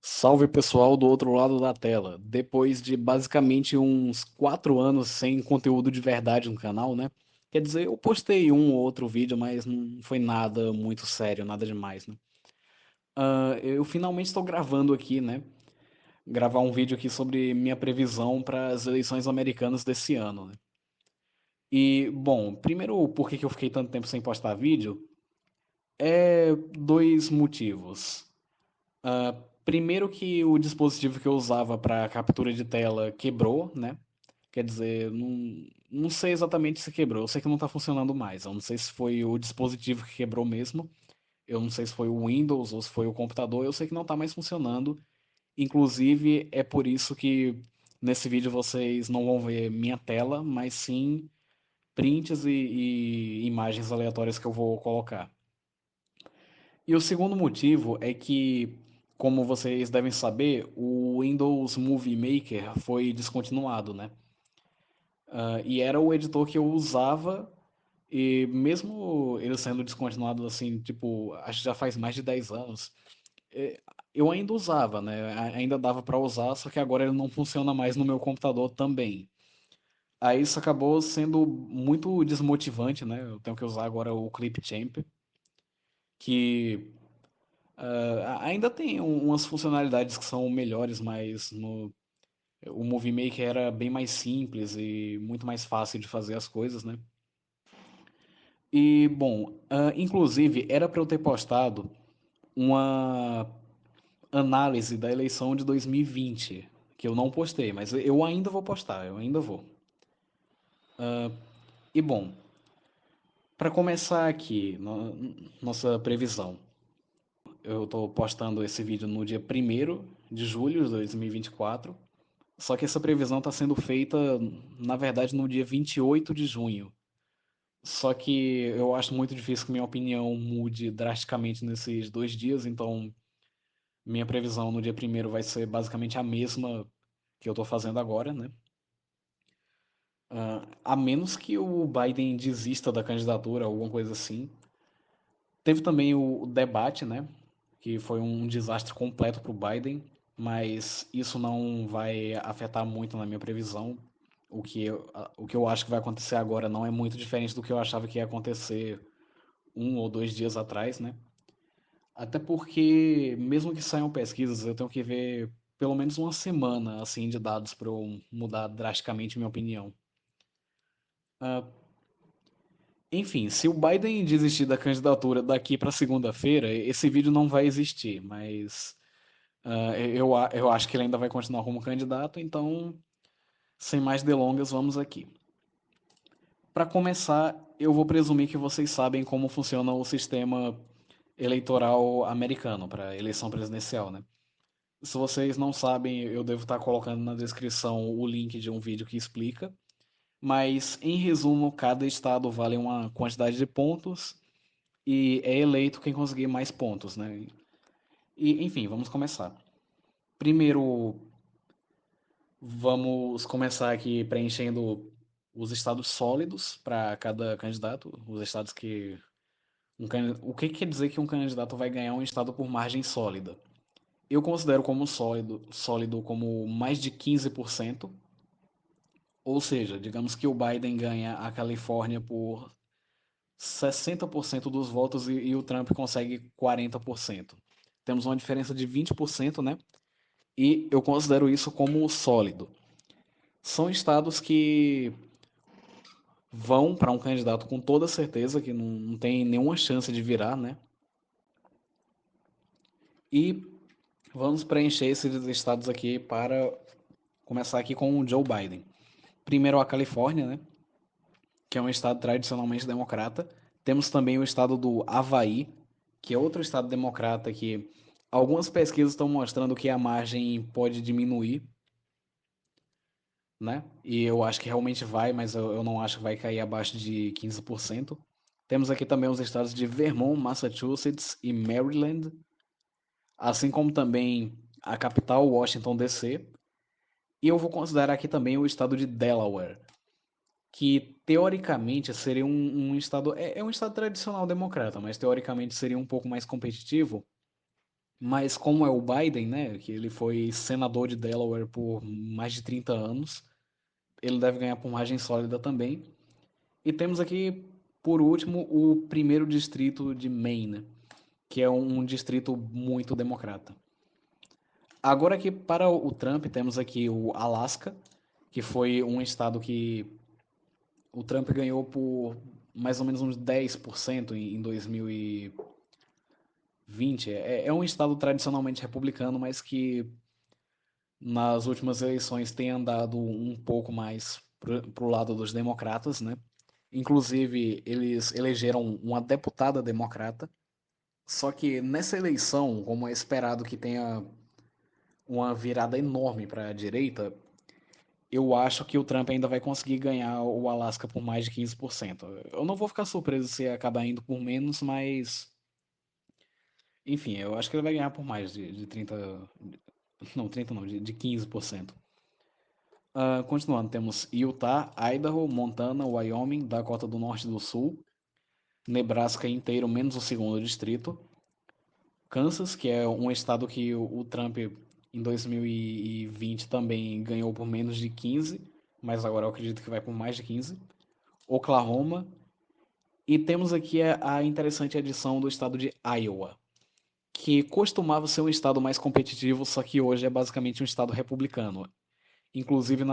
Salve pessoal do outro lado da tela. Depois de basicamente uns 4 anos sem conteúdo de verdade no canal, né? Quer dizer, eu postei um ou outro vídeo, mas não foi nada muito sério, nada demais, né? Eu finalmente estou gravando aqui, né? Gravar um vídeo aqui sobre minha previsão para as eleições americanas desse ano, né? E, bom, primeiro, por que que eu fiquei tanto tempo sem postar vídeo? É dois motivos. Primeiro que o dispositivo que eu usava para captura de tela quebrou, né? Quer dizer, não sei exatamente se quebrou. Eu sei que não está funcionando mais. Eu não sei se foi o dispositivo que quebrou mesmo. Eu não sei se foi o Windows ou se foi o computador. Eu sei que não está mais funcionando. Inclusive, é por isso que nesse vídeo vocês não vão ver minha tela, mas sim prints e imagens aleatórias que eu vou colocar. E o segundo motivo é que, como vocês devem saber, o Windows Movie Maker foi descontinuado, né? E era o editor que eu usava, e mesmo ele sendo descontinuado assim, tipo, acho que já faz mais de 10 anos, é, eu ainda usava, né? Ainda dava para usar, só que agora ele não funciona mais no meu computador também. Aí isso acabou sendo muito desmotivante, né? Eu tenho que usar agora o Clipchamp, que ainda tem umas funcionalidades que são melhores, mas o Movie Maker era bem mais simples e muito mais fácil de fazer as coisas, né? E, bom, inclusive era para eu ter postado uma análise da eleição de 2020, que eu não postei, mas eu ainda vou postar, eu ainda vou. E, bom, para começar aqui, nossa previsão. Eu estou postando esse vídeo no dia 1º de julho de 2024. Só que essa previsão está sendo feita, na verdade, no dia 28 de junho. Só que eu acho muito difícil que minha opinião mude drasticamente nesses 2 dias, então minha previsão no dia 1º vai ser basicamente a mesma que eu estou fazendo agora, né? A menos que o Biden desista da candidatura, alguma coisa assim. Teve também o debate, né? Que foi um desastre completo para o Biden, mas isso não vai afetar muito na minha previsão. O que eu acho que vai acontecer agora não é muito diferente do que eu achava que ia acontecer 1 ou 2 dias atrás, né? Até porque, mesmo que saiam pesquisas, eu tenho que ver pelo menos uma semana assim de dados para eu mudar drasticamente minha opinião. Enfim, se o Biden desistir da candidatura daqui para segunda-feira, esse vídeo não vai existir, mas eu acho que ele ainda vai continuar como candidato, então, sem mais delongas, vamos aqui. Para começar, eu vou presumir que vocês sabem como funciona o sistema eleitoral americano para eleição presidencial, né? Se vocês não sabem, eu devo estar colocando na descrição o link de um vídeo que explica. Mas, em resumo, cada estado vale uma quantidade de pontos e é eleito quem conseguir mais pontos, né? E, enfim, vamos começar. Primeiro, vamos começar aqui preenchendo os estados sólidos para cada candidato, os estados que o que quer dizer que um candidato vai ganhar um estado por margem sólida? Eu considero como sólido como mais de 15%, ou seja, digamos que o Biden ganha a Califórnia por 60% dos votos e o Trump consegue 40%. Temos uma diferença de 20%, né? E eu considero isso como sólido. São estados que vão para um candidato com toda certeza, que não tem nenhuma chance de virar, né? E vamos preencher esses estados aqui para começar aqui com o Joe Biden. Primeiro a Califórnia, né? Que é um estado tradicionalmente democrata. Temos também o estado do Havaí, que é outro estado democrata que algumas pesquisas estão mostrando que a margem pode diminuir, né? E eu acho que realmente vai, mas eu não acho que vai cair abaixo de 15%. Temos aqui também os estados de Vermont, Massachusetts e Maryland, assim como também a capital, Washington, D.C. E eu vou considerar aqui também o estado de Delaware, que teoricamente seria um estado. É um estado tradicional democrata, mas teoricamente seria um pouco mais competitivo, Mas como é o Biden, né, que ele foi senador de Delaware por mais de 30 anos, ele deve ganhar por margem sólida também. E temos aqui, por último, o primeiro distrito de Maine, que é um distrito muito democrata. Agora aqui para o Trump temos aqui o Alasca, que foi um estado que o Trump ganhou por mais ou menos uns 10% em 2020. É um estado tradicionalmente republicano, mas que nas últimas eleições tem andado um pouco mais para o lado dos democratas, né? Inclusive, eles elegeram uma deputada democrata. Só que nessa eleição, como é esperado que tenha uma virada enorme para a direita, eu acho que o Trump ainda vai conseguir ganhar o Alasca por mais de 15%. Eu não vou ficar surpreso se acabar indo por menos, mas. Enfim, eu acho que ele vai ganhar por mais de 30. Não, 30 não, de 15%. Continuando, temos Utah, Idaho, Montana, Wyoming, Dakota do Norte e do Sul, Nebraska inteiro, menos o segundo distrito, Kansas, que é um estado que o Trump em 2020 também ganhou por menos de 15, mas agora eu acredito que vai por mais de 15. Oklahoma. E temos aqui a interessante adição do estado de Iowa, que costumava ser um estado mais competitivo, só que hoje é basicamente um estado republicano. Inclusive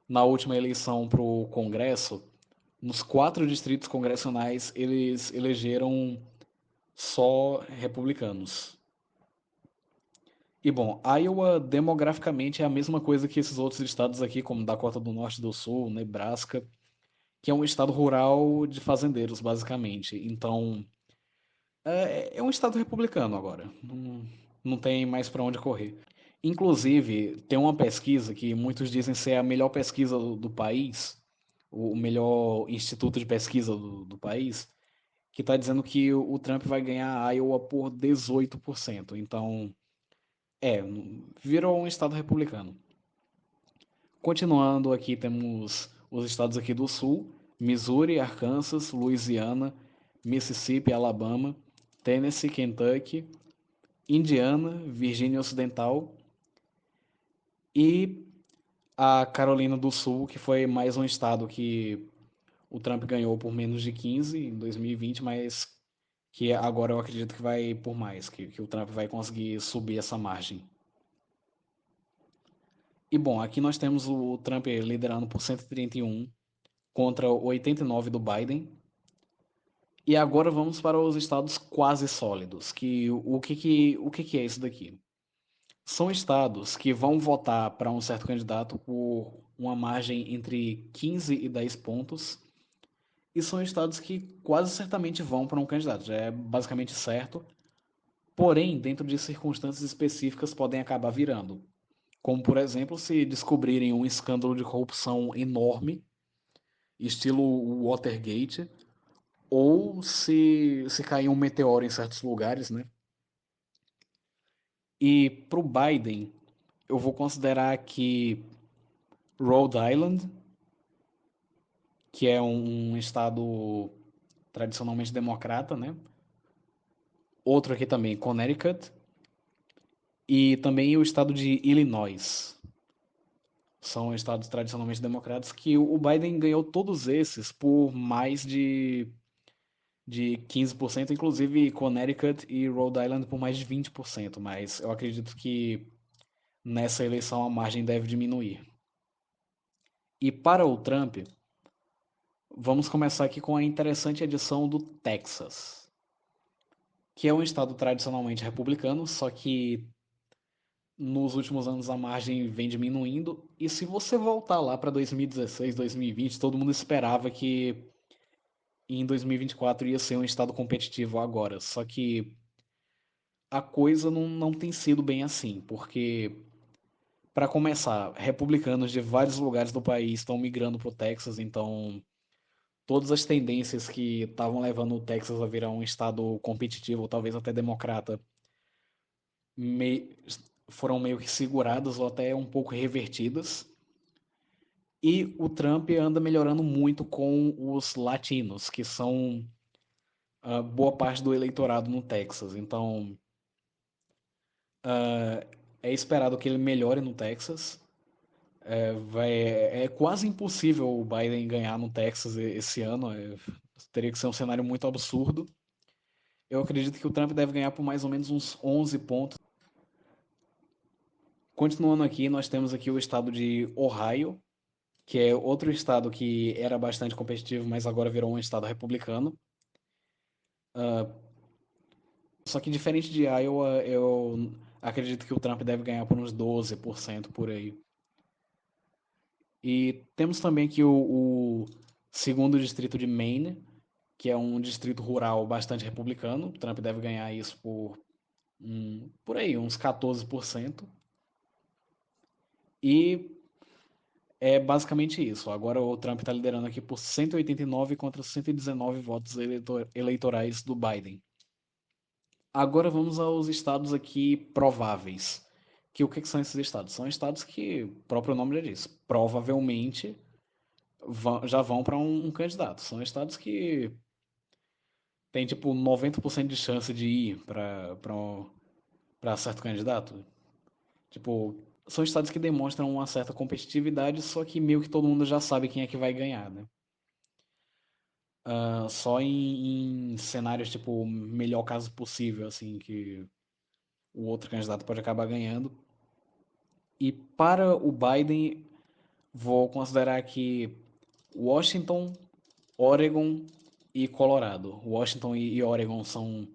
na última eleição para o Congresso, nos 4 distritos congressionais, eles elegeram só republicanos. E bom, Iowa demograficamente é a mesma coisa que esses outros estados aqui, como Dakota do Norte e do Sul, Nebraska, que é um estado rural de fazendeiros, basicamente. Então, é um estado republicano agora. Não tem mais para onde correr. Inclusive, tem uma pesquisa que muitos dizem ser a melhor pesquisa do país, o melhor instituto de pesquisa do país, que está dizendo que o Trump vai ganhar a Iowa por 18%. Então, virou um estado republicano. Continuando aqui, temos os estados aqui do sul: Missouri, Arkansas, Louisiana, Mississippi, Alabama, Tennessee, Kentucky, Indiana, Virgínia Ocidental e a Carolina do Sul, que foi mais um estado que o Trump ganhou por menos de 15 em 2020, mas que agora eu acredito que vai por mais, que o Trump vai conseguir subir essa margem. E bom, aqui nós temos o Trump liderando por 131 contra 89 do Biden. E agora vamos para os estados quase sólidos, que o que é isso daqui? São estados que vão votar para um certo candidato por uma margem entre 15 e 10 pontos, e são estados que quase certamente vão para um candidato, já é basicamente certo, porém, dentro de circunstâncias específicas, podem acabar virando. Como, por exemplo, se descobrirem um escândalo de corrupção enorme, estilo Watergate, ou se cair um meteoro em certos lugares, né? E para o Biden, eu vou considerar que Rhode Island, que é um estado tradicionalmente democrata, né? Outro aqui também, Connecticut, e também o estado de Illinois. São estados tradicionalmente democratas que o Biden ganhou todos esses por mais de 15%, inclusive Connecticut e Rhode Island por mais de 20%, mas eu acredito que nessa eleição a margem deve diminuir. E para o Trump, vamos começar aqui com a interessante edição do Texas, que é um estado tradicionalmente republicano, só que nos últimos anos a margem vem diminuindo. E se você voltar lá para 2016, 2020, todo mundo esperava que em 2024 ia ser um estado competitivo agora. Só que a coisa não tem sido bem assim, porque, para começar, republicanos de vários lugares do país estão migrando para o Texas, então todas as tendências que estavam levando o Texas a virar um estado competitivo, ou talvez até democrata, foram meio que seguradas ou até um pouco revertidas. E o Trump anda melhorando muito com os latinos, que são boa parte do eleitorado no Texas. Então, É esperado que ele melhore no Texas. É quase impossível o Biden ganhar no Texas esse ano. Teria que ser um cenário muito absurdo. Eu acredito que o Trump deve ganhar por mais ou menos uns 11 pontos. Continuando aqui, nós temos aqui o estado de Ohio, que é outro estado que era bastante competitivo, mas agora virou um estado republicano. Só que diferente de Iowa, eu acredito que o Trump deve ganhar por uns 12% por aí. E temos também aqui o segundo distrito de Maine, que é um distrito rural bastante republicano. O Trump deve ganhar isso por aí, uns 14%. E é basicamente isso. Agora o Trump está liderando aqui por 189 contra 119 votos eleitorais do Biden. Agora vamos aos estados aqui prováveis. Que o que são esses estados? São estados que, o próprio nome já diz, provavelmente já vão para um candidato. São estados que tem tipo 90% de chance de ir para certo candidato. Tipo, são estados que demonstram uma certa competitividade, só que meio que todo mundo já sabe quem é que vai ganhar, né? Só em cenários tipo melhor caso possível, assim, que o outro candidato pode acabar ganhando. E para o Biden, vou considerar aqui Washington, Oregon e Colorado. Washington e Oregon são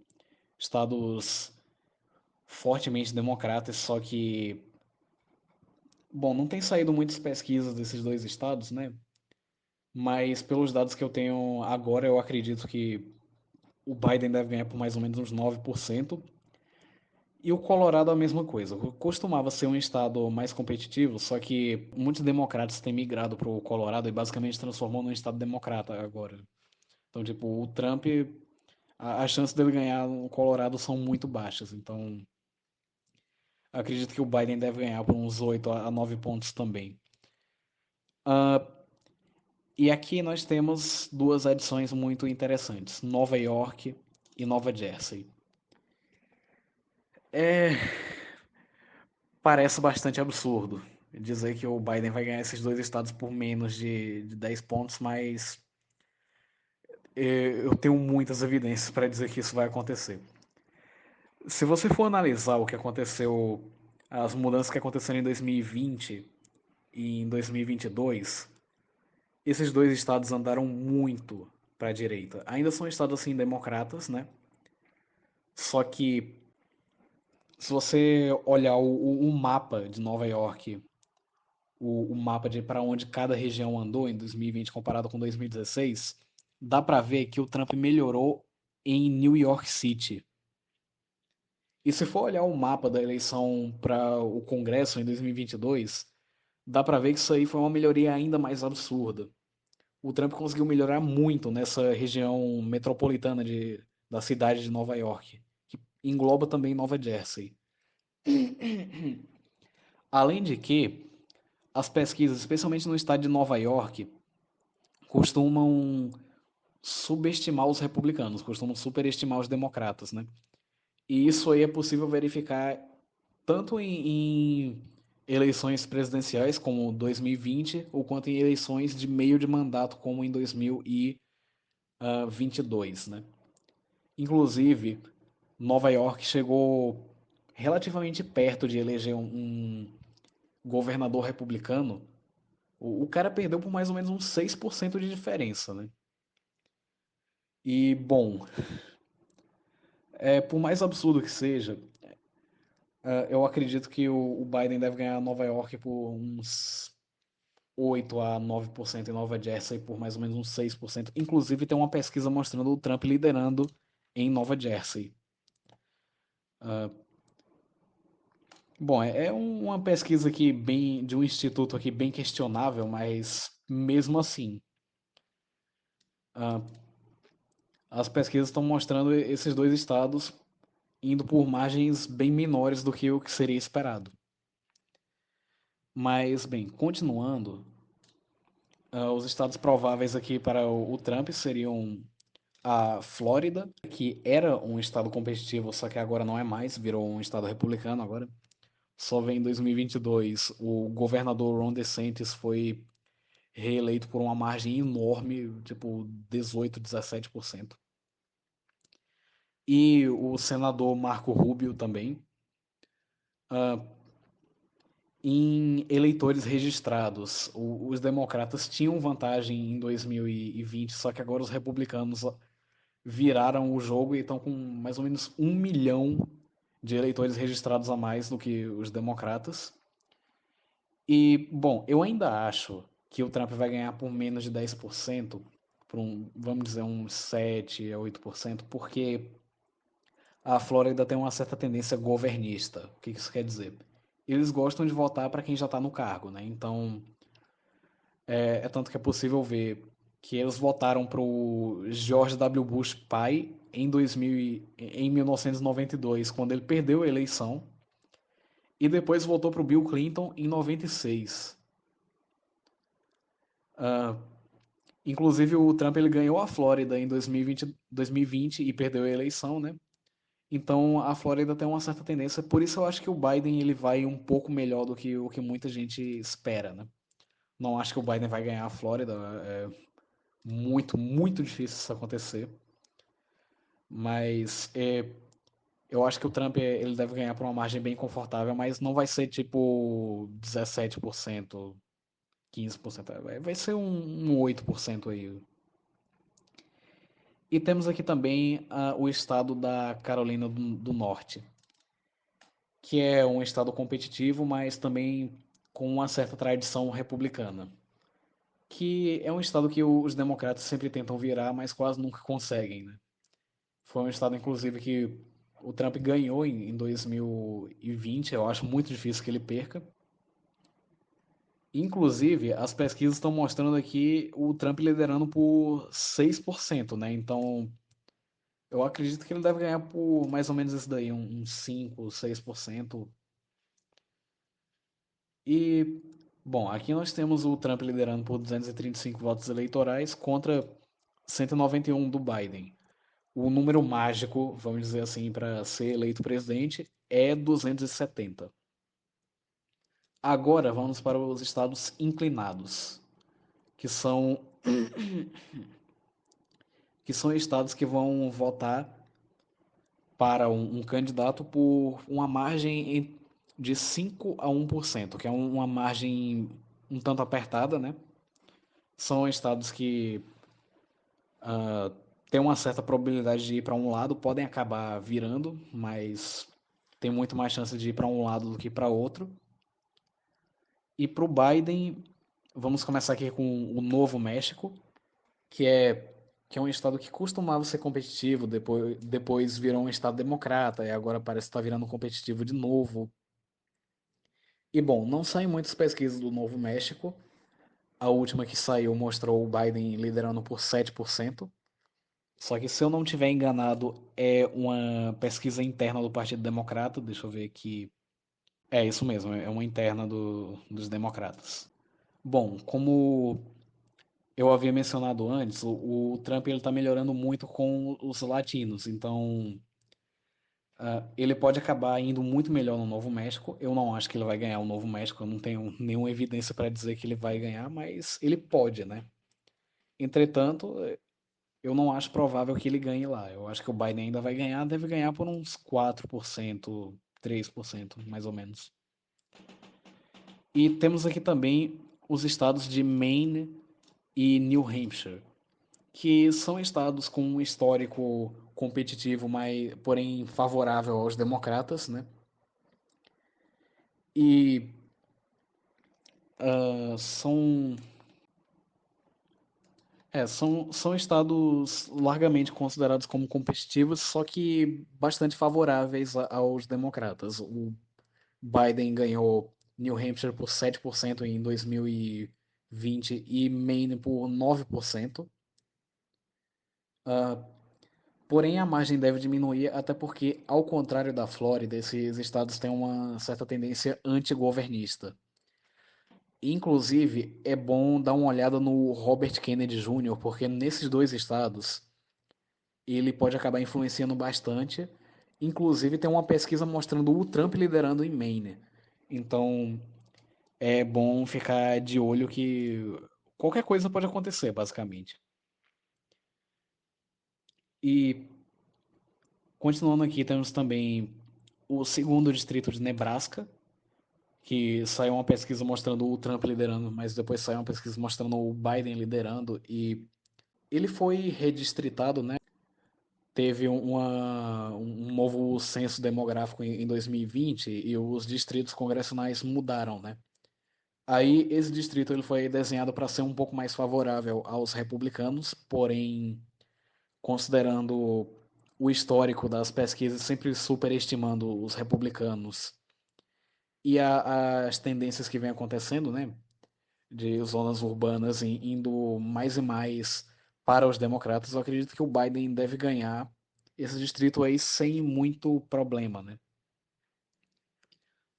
estados fortemente democratas, só que, bom, não tem saído muitas pesquisas desses dois estados, né? Mas pelos dados que eu tenho agora, eu acredito que o Biden deve ganhar por mais ou menos uns 9%. E o Colorado a mesma coisa. Costumava ser um estado mais competitivo, só que muitos democratas têm migrado para o Colorado e basicamente transformou num estado democrata agora. Então, tipo, o Trump, a chance dele ganhar no Colorado são muito baixas. Então, acredito que o Biden deve ganhar por uns 8 a 9 pontos também. E aqui nós temos duas adições muito interessantes: Nova York e Nova Jersey. Parece bastante absurdo dizer que o Biden vai ganhar esses dois estados por menos de 10 pontos, mas eu tenho muitas evidências para dizer que isso vai acontecer. Se você for analisar o que aconteceu, as mudanças que aconteceram em 2020 e em 2022, esses dois estados andaram muito para a direita. Ainda são estados assim democratas, né? Só que se você olhar o mapa de Nova York, o mapa de para onde cada região andou em 2020 comparado com 2016, dá para ver que o Trump melhorou em New York City. E se for olhar o mapa da eleição para o Congresso em 2022, dá para ver que isso aí foi uma melhoria ainda mais absurda. O Trump conseguiu melhorar muito nessa região metropolitana da cidade de Nova York, que engloba também Nova Jersey. Além de que, as pesquisas, especialmente no estado de Nova York, costumam subestimar os republicanos, costumam superestimar os democratas, né? E isso aí é possível verificar tanto em eleições presidenciais, como 2020, ou quanto em eleições de meio de mandato, como em 2022, né? Inclusive, Nova York chegou relativamente perto de eleger um governador republicano. O cara perdeu por mais ou menos uns 6% de diferença, né? E, bom, por mais absurdo que seja, eu acredito que o Biden deve ganhar Nova York por uns 8 a 9% e Nova Jersey por mais ou menos uns 6%. Inclusive, tem uma pesquisa mostrando o Trump liderando em Nova Jersey. Bom, é uma pesquisa aqui bem de um instituto aqui bem questionável, mas mesmo assim, as pesquisas estão mostrando esses dois estados indo por margens bem menores do que o que seria esperado. Mas, bem, continuando, os estados prováveis aqui para o Trump seriam A Flórida, que era um estado competitivo, só que agora não é mais, virou um estado republicano agora. Só vem em 2022, o governador Ron DeSantis foi reeleito por uma margem enorme, tipo 18, 17%. E o senador Marco Rubio também. Uh, em eleitores registrados, os democratas tinham vantagem em 2020, só que agora os republicanos viraram o jogo e estão com mais ou menos 1 milhão de eleitores registrados a mais do que os democratas. E, bom, eu ainda acho que o Trump vai ganhar por menos de 10%, por vamos dizer, uns 7 a 8%, porque a Flórida tem uma certa tendência governista. O que isso quer dizer? Eles gostam de votar para quem já está no cargo, né? Então, é tanto que é possível ver que eles votaram para o George W. Bush pai em 1992, quando ele perdeu a eleição, e depois votou para o Bill Clinton em 96. Uh, Inclusive o Trump ele ganhou a Flórida em 2020 e perdeu a eleição, né? Então a Flórida tem uma certa tendência, por isso eu acho que o Biden ele vai um pouco melhor do que o que muita gente espera, né? Não acho que o Biden vai ganhar a Flórida, é muito, muito difícil isso acontecer, mas eu acho que o Trump ele deve ganhar por uma margem bem confortável, mas não vai ser tipo 17%, 15%, vai ser um 8% aí. E temos aqui também o estado da Carolina do Norte, que é um estado competitivo, mas também com uma certa tradição republicana, que é um estado que os democratas sempre tentam virar, mas quase nunca conseguem, né? Foi um estado, inclusive, que o Trump ganhou em 2020, eu acho muito difícil que ele perca. Inclusive, as pesquisas estão mostrando aqui o Trump liderando por 6%, né? Então, eu acredito que ele deve ganhar por mais ou menos isso daí, uns 5, 6%. E, bom, aqui nós temos o Trump liderando por 235 votos eleitorais contra 191 do Biden. O número mágico, vamos dizer assim, para ser eleito presidente é 270. Agora vamos para os estados inclinados, que são que são estados que vão votar para um candidato por uma margem de 5 a 1%, que é uma margem um tanto apertada, né? São estados que têm uma certa probabilidade de ir para um lado, podem acabar virando, mas tem muito mais chance de ir para um lado do que para outro. E para o Biden, vamos começar aqui com o Novo México, que é, que é um estado que costumava ser competitivo, depois virou um estado democrata, e agora parece estar virando competitivo de novo. E bom, não saem muitas pesquisas do Novo México. A última que saiu mostrou o Biden liderando por 7%. Só que se eu não tiver enganado, é uma pesquisa interna do Partido Democrata. Deixa eu ver aqui. É isso mesmo, é uma interna dos democratas. Bom, como eu havia mencionado antes, o Trump ele está melhorando muito com os latinos. Então, ele pode acabar indo muito melhor no Novo México. Eu não acho que ele vai ganhar o Novo México. Eu não tenho nenhuma evidência para dizer que ele vai ganhar, mas ele pode, né? Entretanto, eu não acho provável que ele ganhe lá. Eu acho que o Biden ainda vai ganhar, deve ganhar por uns 4%, 3%, mais ou menos. E temos aqui também os estados de Maine e New Hampshire, que são estados com um histórico competitivo, mas porém favorável aos democratas, né? E são, são estados largamente considerados como competitivos, só que bastante favoráveis aos democratas. O Biden ganhou New Hampshire por 7% em 2020 e Maine por 9%. Porém, a margem deve diminuir, até porque, ao contrário da Flórida, esses estados têm uma certa tendência antigovernista. Inclusive, é bom dar uma olhada no Robert Kennedy Jr., porque nesses dois estados ele pode acabar influenciando bastante. Inclusive, tem uma pesquisa mostrando o Trump liderando em Maine. Então, é bom ficar de olho que qualquer coisa pode acontecer, basicamente. E, continuando aqui, temos também o segundo distrito de Nebraska, que saiu uma pesquisa mostrando o Trump liderando, mas depois saiu uma pesquisa mostrando o Biden liderando, e ele foi redistritado, né? Teve um novo censo demográfico em 2020 e os distritos congressionais mudaram, né? Aí esse distrito ele foi desenhado para ser um pouco mais favorável aos republicanos, porém, considerando o histórico das pesquisas, sempre superestimando os republicanos e as tendências que vem acontecendo, né? De zonas urbanas indo mais e mais para os democratas, eu acredito que o Biden deve ganhar esse distrito aí sem muito problema, né?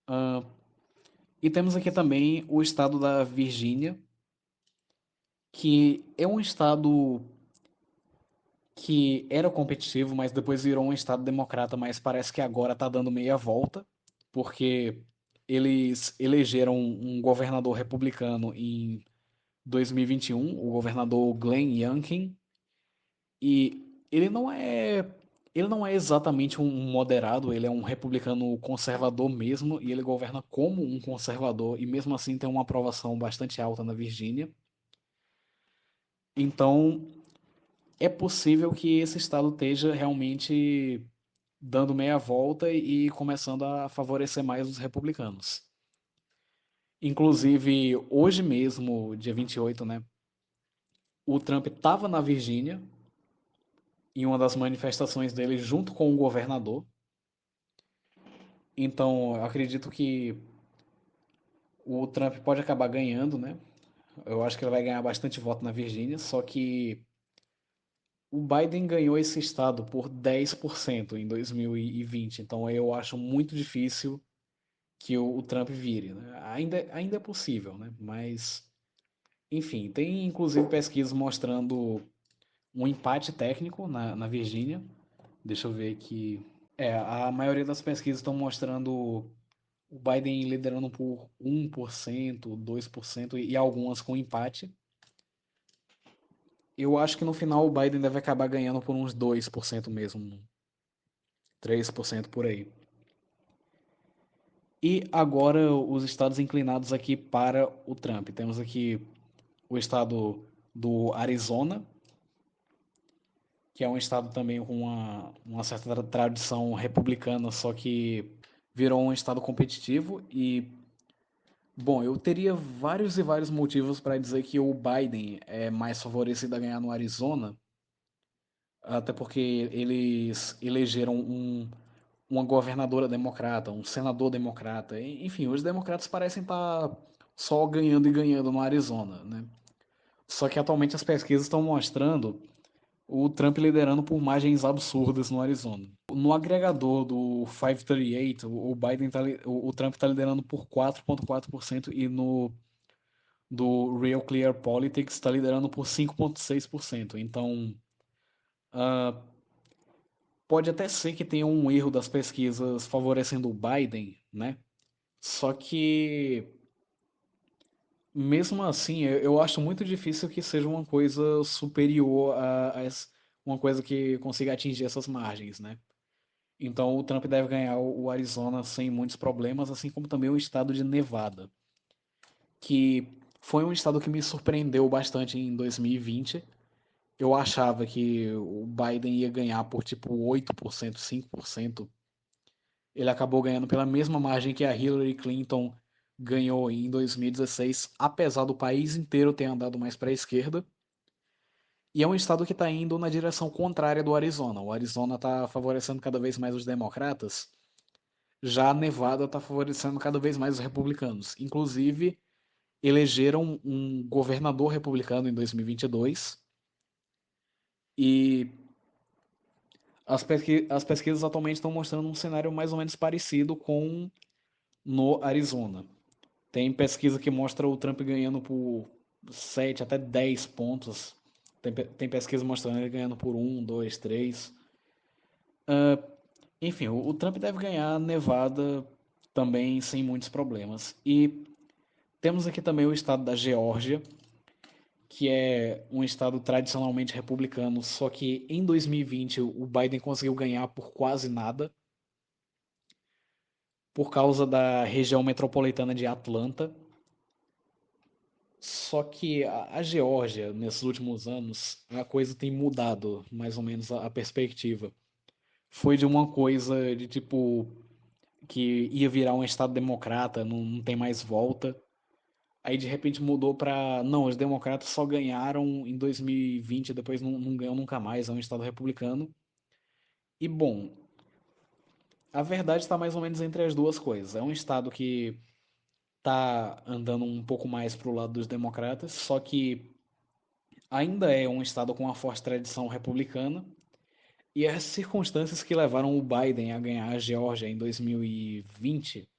Uh, e temos aqui também o estado da Virgínia, que é um estado que era competitivo, mas depois virou um estado democrata, mas parece que agora está dando meia volta, porque eles elegeram um governador republicano em 2021, o governador Glenn Youngkin, e ele não é exatamente um moderado, ele é um republicano conservador mesmo, e ele governa como um conservador, e mesmo assim tem uma aprovação bastante alta na Virgínia. Então, é possível que esse estado esteja realmente dando meia volta e começando a favorecer mais os republicanos. Inclusive, hoje mesmo, dia 28, né, o Trump estava na Virgínia, em uma das manifestações dele, junto com o governador. Então, eu acredito que o Trump pode acabar ganhando, né? Eu acho que ele vai ganhar bastante voto na Virgínia, só que o Biden ganhou esse estado por 10% em 2020, então eu acho muito difícil que o Trump vire, né? Ainda é possível, né? Mas, enfim, tem inclusive pesquisas mostrando um empate técnico na Virgínia. Deixa eu ver aqui. É, a maioria das pesquisas estão mostrando o Biden liderando por 1%, 2% e algumas com empate. Eu acho que no final o Biden deve acabar ganhando por uns 2% mesmo, 3% por aí. E agora os estados inclinados aqui para o Trump. Temos aqui o estado do Arizona, que é um estado também com uma certa tradição republicana, só que virou um estado competitivo. E, bom, eu teria vários e vários motivos para dizer que o Biden é mais favorecido a ganhar no Arizona, até porque eles elegeram uma governadora democrata, um senador democrata. Enfim, os democratas parecem estar só ganhando e ganhando no Arizona, né? Só que atualmente as pesquisas estão mostrando o Trump liderando por margens absurdas no Arizona. No agregador do 538, o Biden o Trump está liderando por 4,4% e no do Real Clear Politics está liderando por 5,6%. Então, uh, pode até ser que tenha um erro das pesquisas favorecendo o Biden, né? Só que, mesmo assim, eu acho muito difícil que seja uma coisa superior uma coisa que consiga atingir essas margens, né? Então o Trump deve ganhar o Arizona sem muitos problemas, assim como também o estado de Nevada, que foi um estado que me surpreendeu bastante em 2020. Eu achava que o Biden ia ganhar por tipo 8%, 5%. Ele acabou ganhando pela mesma margem que a Hillary Clinton ganhou em 2016, apesar do país inteiro ter andado mais para a esquerda. E é um estado que está indo na direção contrária do Arizona. O Arizona está favorecendo cada vez mais os democratas, já a Nevada está favorecendo cada vez mais os republicanos. Inclusive, elegeram um governador republicano em 2022 e as pesquisas atualmente estão mostrando um cenário mais ou menos parecido com no Arizona. Tem pesquisa que mostra o Trump ganhando por 7 até 10 pontos Tem pesquisa mostrando ele ganhando por um, dois, três. Enfim, o Trump deve ganhar Nevada também sem muitos problemas. E temos aqui também o estado da Geórgia, que é um estado tradicionalmente republicano, só que em 2020 o Biden conseguiu ganhar por quase nada, por causa da região metropolitana de Atlanta. Só que a Geórgia, nesses últimos anos, a coisa tem mudado, mais ou menos, a perspectiva. Foi de uma coisa de tipo que ia virar um estado democrata, não tem mais volta. Aí de repente mudou para não, os democratas só ganharam em 2020, depois não ganham nunca mais, é um estado republicano. E bom, a verdade está mais ou menos entre as duas coisas. É um estado que está andando um pouco mais pro lado dos democratas, só que ainda é um estado com uma forte tradição republicana. E as circunstâncias que levaram o Biden a ganhar a Geórgia em 2020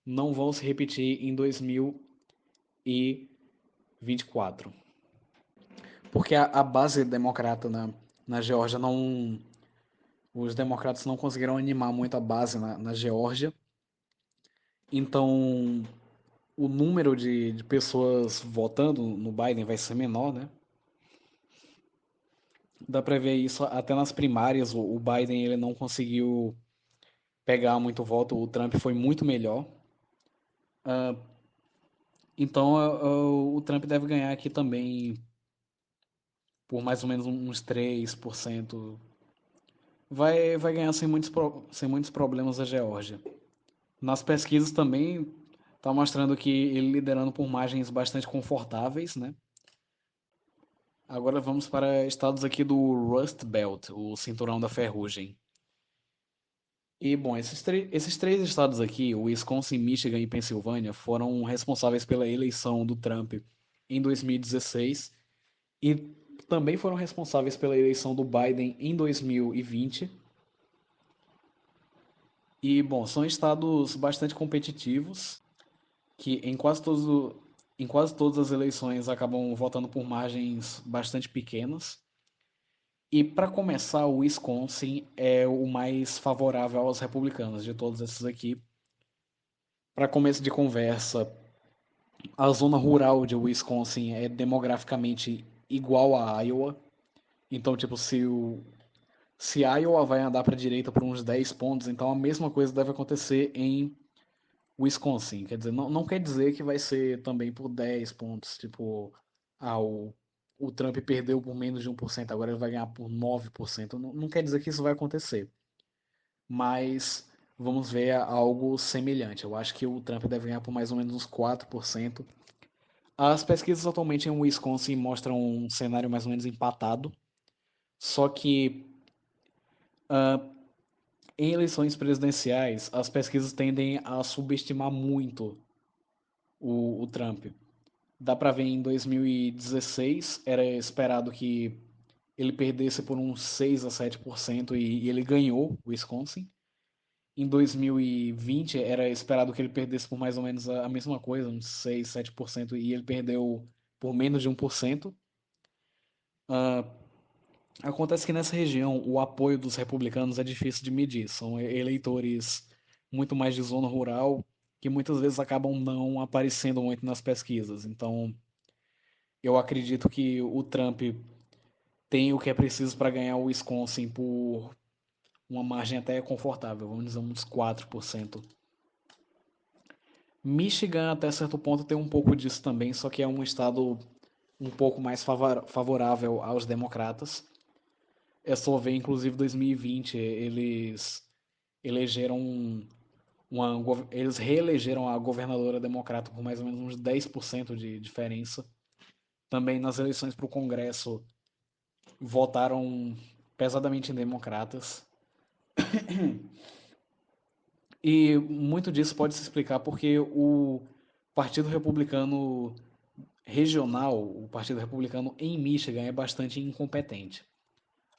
não vão se repetir em 2024. Porque a base democrata na Geórgia não. Os democratas não conseguiram animar muito a base na Geórgia. Então, o número de pessoas votando no Biden vai ser menor, né? Dá para ver isso até nas primárias. O Biden ele não conseguiu pegar muito voto, o Trump foi muito melhor. Então, o Trump deve ganhar aqui também por mais ou menos uns 3%. Vai ganhar sem muitos problemas a Geórgia. Nas pesquisas também está mostrando que ele liderando por margens bastante confortáveis, né? Agora vamos para estados aqui do Rust Belt, o cinturão da ferrugem. E bom, esses três estados aqui, o Wisconsin, Michigan e Pensilvânia, foram responsáveis pela eleição do Trump em 2016 e também foram responsáveis pela eleição do Biden em 2020. E bom, são estados bastante competitivos que em quase todas as eleições acabam votando por margens bastante pequenas. E para começar, o Wisconsin é o mais favorável aos republicanos de todos esses aqui. Para começo de conversa, a zona rural de Wisconsin é demograficamente igual a Iowa. Então, tipo, se Iowa vai andar para a direita por uns 10 pontos, então a mesma coisa deve acontecer em Wisconsin. Quer dizer, não quer dizer que vai ser também por 10 pontos. Tipo, ah, o Trump perdeu por menos de 1%, agora ele vai ganhar por 9%. Não quer dizer que isso vai acontecer. Mas vamos ver algo semelhante. Eu acho que o Trump deve ganhar por mais ou menos uns 4%. As pesquisas atualmente em Wisconsin mostram um cenário mais ou menos empatado. Só que em eleições presidenciais, as pesquisas tendem a subestimar muito o Trump. Dá para ver em 2016, era esperado que ele perdesse por uns 6 a 7% e ele ganhou o Wisconsin. Em 2020, era esperado que ele perdesse por mais ou menos a mesma coisa, uns 6, 7%, e ele perdeu por menos de 1%. Acontece que nessa região o apoio dos republicanos é difícil de medir. São eleitores muito mais de zona rural que muitas vezes acabam não aparecendo muito nas pesquisas. Então, eu acredito que o Trump tem o que é preciso para ganhar o Wisconsin por uma margem até confortável, vamos dizer uns 4%. Michigan, até certo ponto, tem um pouco disso também, só que é um estado um pouco mais favorável aos democratas. É só ver, inclusive, 2020, eles elegeram eles reelegeram a governadora democrata por mais ou menos uns 10% de diferença. Também nas eleições para o Congresso votaram pesadamente em democratas. E muito disso pode se explicar porque o Partido Republicano regional, o Partido Republicano em Michigan é bastante incompetente.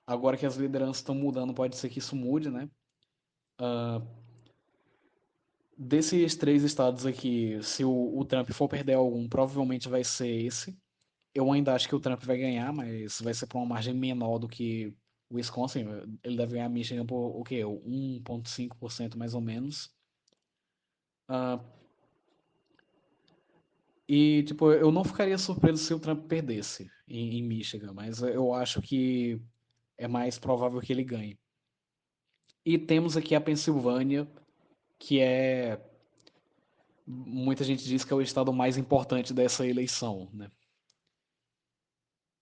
Agora que as lideranças estão mudando, pode ser que isso mude, né? Desses três estados aqui, se o Trump for perder algum, provavelmente vai ser esse. Eu ainda acho que o Trump vai ganhar, mas vai ser por uma margem menor do que o Wisconsin. Ele deve ganhar Michigan por o quê? 1,5% mais ou menos. Ah, e, tipo, eu não ficaria surpreso se o Trump perdesse em Michigan, mas eu acho que é mais provável que ele ganhe. E temos aqui a Pensilvânia, que é. Muita gente diz que é o estado mais importante dessa eleição, né?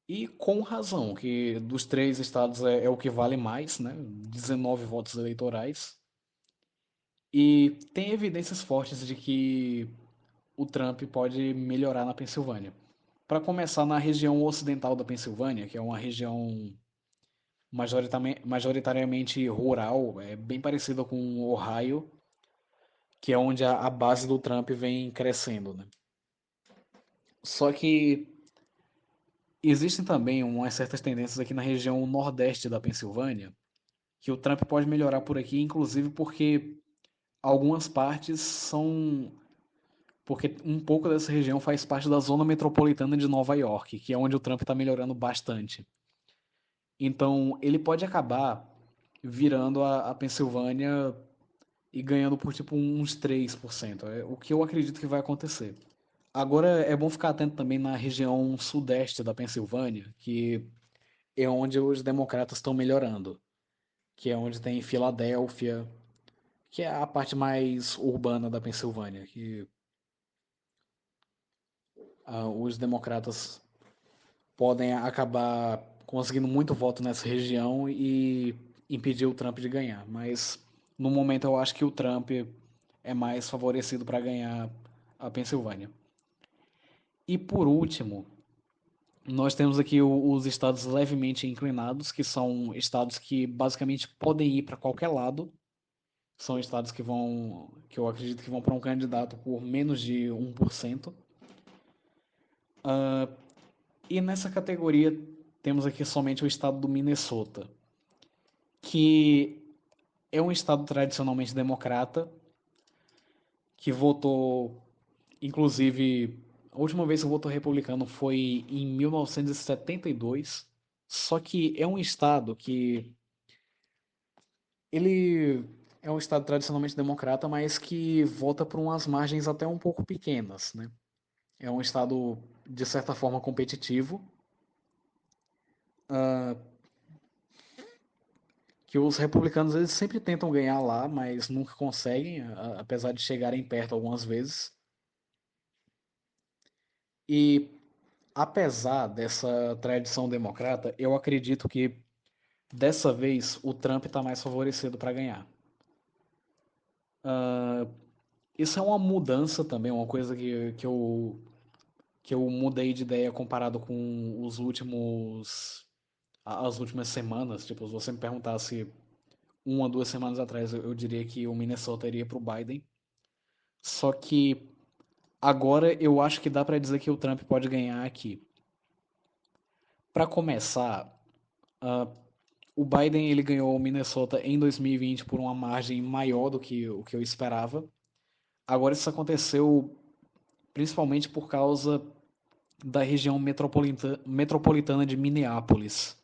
E com razão, que dos três estados é o que vale mais, né? 19 votos eleitorais. E tem evidências fortes de que o Trump pode melhorar na Pensilvânia. Para começar, na região ocidental da Pensilvânia, que é uma região majoritariamente rural, é bem parecida com Ohio, que é onde a base do Trump vem crescendo, né? Só que existem também umas certas tendências aqui na região nordeste da Pensilvânia, que o Trump pode melhorar por aqui, inclusive porque algumas partes são. Porque um pouco dessa região faz parte da zona metropolitana de Nova York, que é onde o Trump está melhorando bastante. Então, ele pode acabar virando a Pensilvânia e ganhando por tipo uns 3%. É o que eu acredito que vai acontecer. Agora é bom ficar atento também na região sudeste da Pensilvânia, que é onde os democratas estão melhorando, que é onde tem Filadélfia, que é a parte mais urbana da Pensilvânia, que os democratas podem acabar conseguindo muito voto nessa região e impedir o Trump de ganhar. Mas no momento eu acho que o Trump é mais favorecido para ganhar a Pensilvânia. E por último, nós temos aqui os estados levemente inclinados, que são estados que basicamente podem ir para qualquer lado. São estados que eu acredito que vão para um candidato por menos de 1%. E nessa categoria temos aqui somente o estado do Minnesota, que é um estado tradicionalmente democrata, que votou, inclusive, a última vez que votou republicano foi em 1972, só que é um estado que ele é um estado tradicionalmente democrata, mas que vota por umas margens até um pouco pequenas, né? É um estado de certa forma competitivo, que os republicanos eles sempre tentam ganhar lá, mas nunca conseguem, apesar de chegarem perto algumas vezes. E apesar dessa tradição democrata, eu acredito que dessa vez o Trump está mais favorecido para ganhar. Isso é uma mudança também, uma coisa que eu mudei de ideia comparado com os últimos as últimas semanas. Tipo, se você me perguntasse 1 ou 2 semanas atrás, eu diria que o Minnesota iria para o Biden. Só que agora eu acho que dá para dizer que o Trump pode ganhar aqui. Para começar, o Biden ele ganhou o Minnesota em 2020 por uma margem maior do que o que eu esperava. Agora isso aconteceu principalmente por causa da região metropolitana de Minneapolis,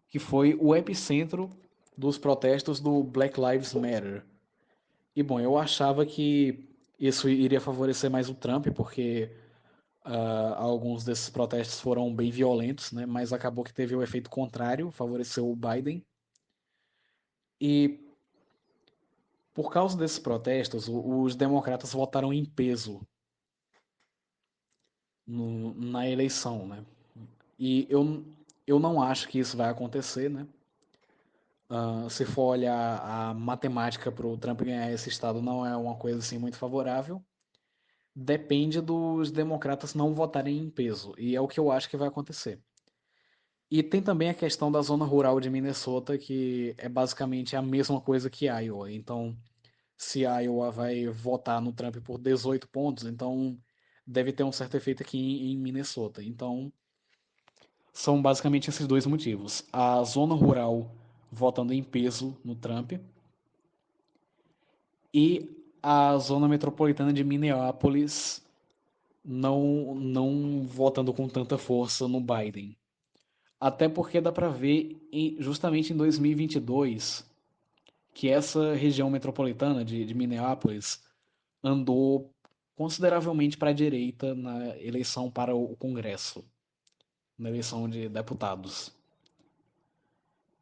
que foi o epicentro dos protestos do Black Lives Matter. E bom, eu achava que isso iria favorecer mais o Trump, porque alguns desses protestos foram bem violentos, né? Mas acabou que teve o efeito contrário, favoreceu o Biden. E por causa desses protestos, os democratas votaram em peso na eleição, né? E eu não acho que isso vai acontecer, né? Se for olhar a matemática para o Trump ganhar esse estado, não é uma coisa assim muito favorável. Depende dos democratas não votarem em peso, e é o que eu acho que vai acontecer. E tem também a questão da zona rural de Minnesota, que é basicamente a mesma coisa que Iowa. Então, se Iowa vai votar no Trump por 18 pontos, então deve ter um certo efeito aqui em Minnesota. Então, são basicamente esses dois motivos. A zona rural votando em peso no Trump e a zona metropolitana de Minneapolis não votando com tanta força no Biden. Até porque dá para ver justamente em 2022 que essa região metropolitana de Minneapolis andou consideravelmente para a direita na eleição para o Congresso, na eleição de deputados.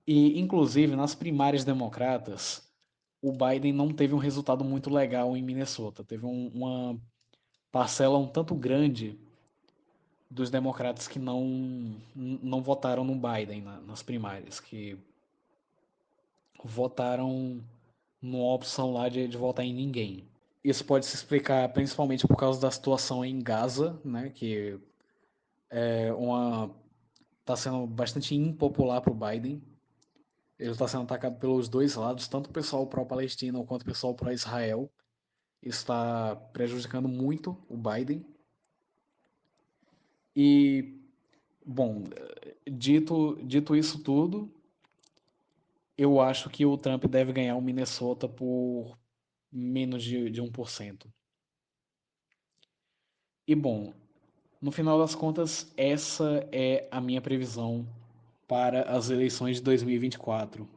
E, inclusive, nas primárias democratas, o Biden não teve um resultado muito legal em Minnesota. Teve uma parcela um tanto grande dos democratas que não votaram no Biden nas primárias, que votaram numa opção lá de votar em ninguém. Isso pode se explicar principalmente por causa da situação em Gaza, né, que é uma está sendo bastante impopular para o Biden. Ele está sendo atacado pelos dois lados, tanto o pessoal pró-Palestina quanto o pessoal pró-Israel. Isso está prejudicando muito o Biden. E, bom, dito isso tudo, eu acho que o Trump deve ganhar o Minnesota por menos de 1%. E, bom, no final das contas, essa é a minha previsão para as eleições de 2024.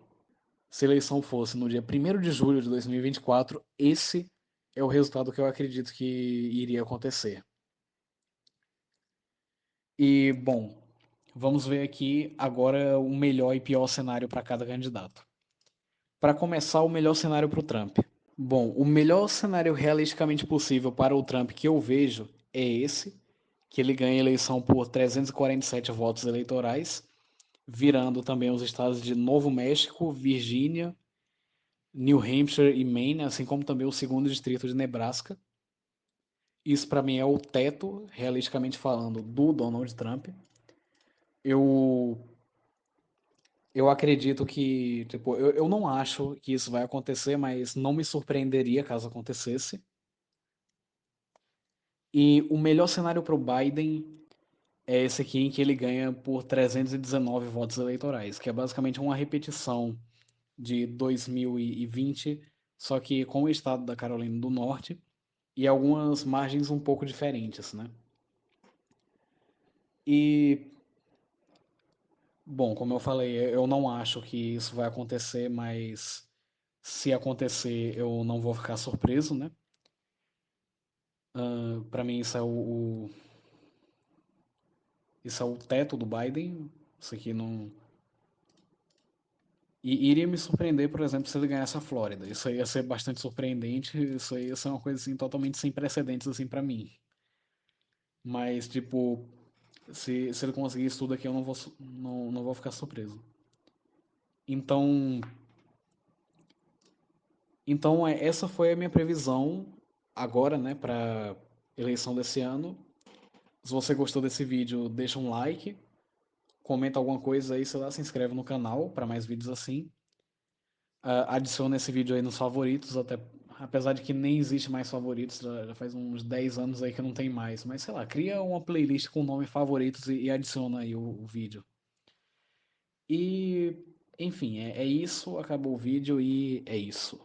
Se a eleição fosse no dia 1º de julho de 2024, esse é o resultado que eu acredito que iria acontecer. E, bom, vamos ver aqui agora o melhor e pior cenário para cada candidato. Para começar, o melhor cenário para o Trump. Bom, o melhor cenário realisticamente possível para o Trump que eu vejo é esse, que ele ganha a eleição por 347 votos eleitorais, virando também os estados de Novo México, Virgínia, New Hampshire e Maine, assim como também o segundo distrito de Nebraska. Isso para mim é o teto, realisticamente falando, do Donald Trump. Eu eu acredito que, tipo, eu não acho que isso vai acontecer, mas não me surpreenderia caso acontecesse. E o melhor cenário para o Biden é esse aqui em que ele ganha por 319 votos eleitorais, que é basicamente uma repetição de 2020, só que com o estado da Carolina do Norte e algumas margens um pouco diferentes, né? E, bom, como eu falei, eu não acho que isso vai acontecer, mas se acontecer, eu não vou ficar surpreso, né? Para mim, isso é o teto do Biden. Isso aqui não. E iria me surpreender, por exemplo, se ele ganhasse a Flórida. Isso aí ia ser bastante surpreendente. Isso aí ia ser uma coisa assim, totalmente sem precedentes assim, para mim. Mas, tipo, se ele conseguir isso tudo aqui, eu não vou ficar surpreso. Então, essa foi a minha previsão agora, né, para eleição desse ano. Se você gostou desse vídeo, deixa um like, comenta alguma coisa aí, sei lá, se inscreve no canal para mais vídeos assim. Adiciona esse vídeo aí nos favoritos, até apesar de que nem existe mais favoritos, já faz uns 10 anos aí que não tem mais, mas sei lá, cria uma playlist com o nome favoritos e adiciona aí o vídeo. E, enfim, é isso, acabou o vídeo e é isso.